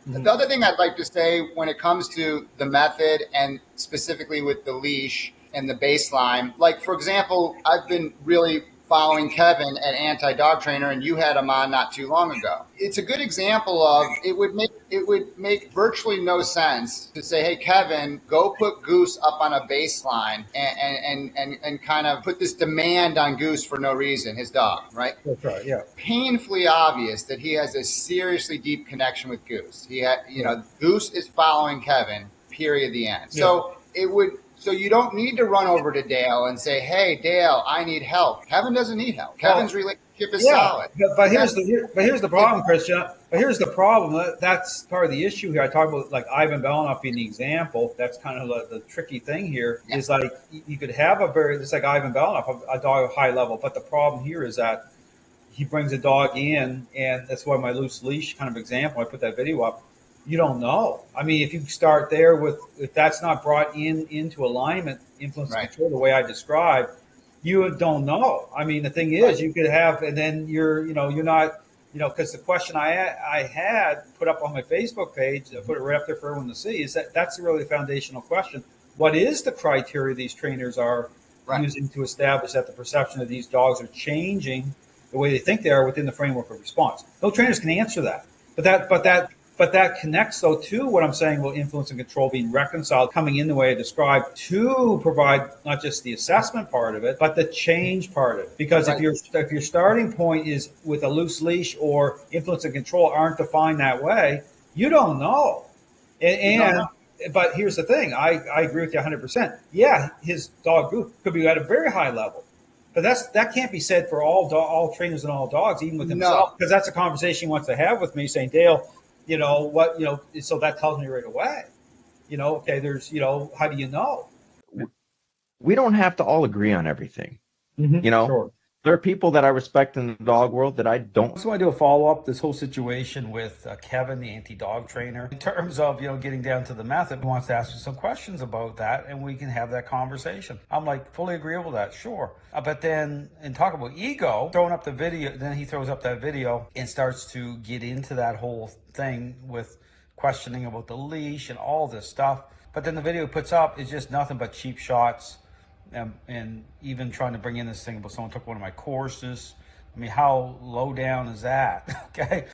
The other thing I'd like to say when it comes to the method and specifically with the leash and the baseline, like for example, I've been really following Kevin at Anti Dog Trainer, and you had him on not too long ago. It's a good example of it would make virtually no sense to say, hey Kevin, go put Goose up on a baseline and kind of put this demand on Goose for no reason, his dog, right? That's right. Yeah. Painfully obvious that he has a seriously deep connection with Goose. Yeah. Goose is following Kevin. Period. The end. Yeah. So you don't need to run over to Dale and say, "Hey, Dale, I need help." Kevin doesn't need help. Well, Kevin's relationship is yeah, solid. but That's here's the problem, Christian. But here's the problem. That's part of the issue here. I talk about like Ivan Belanoff being the example. That's kind of the tricky thing here. yeah, Is like you could have it's like Ivan Belanoff, a dog of high level. But the problem here is that he brings a dog in, and that's why my loose leash kind of example. I put that video up. You don't know. I mean, if you start there with if that's not brought into alignment, influence and right, control the way I described, you don't know. I mean, the thing is, right, you could have, and then you're not, because the question I had put up on my Facebook page, I put it right up there for everyone to see, is that's really the foundational question. What is the criteria these trainers are right. using to establish that the perception of these dogs are changing the way they think they are within the framework of response? No trainers can answer that, but that connects though to what I'm saying about influence and control being reconciled, coming in the way I described to provide not just the assessment part of it, but the change part of it. Because Right. if your starting point is with a loose leash or influence and control aren't defined that way, you don't know. You don't know. But here's the thing, I agree with you 100%. Yeah, his dog group could be at a very high level. But that can't be said for all trainers and all dogs, even with No. himself, because that's a conversation he wants to have with me, saying, Dale, so that tells me right away, okay, how do you know? We don't have to all agree on everything. Sure. There are people that I respect in the dog world that I don't. So I do a follow up this whole situation with Kevin, the anti-dog trainer, in terms of getting down to the method. He wants to ask you some questions about that, and we can have that conversation. I'm like fully agreeable with that, sure. But then, and talk about ego, throwing up the video. Then he throws up that video and starts to get into that whole thing with questioning about the leash and all this stuff. But then the video he puts up is just nothing but cheap shots. And even trying to bring in this thing about someone took one of my courses. I mean, how low down is that? Okay.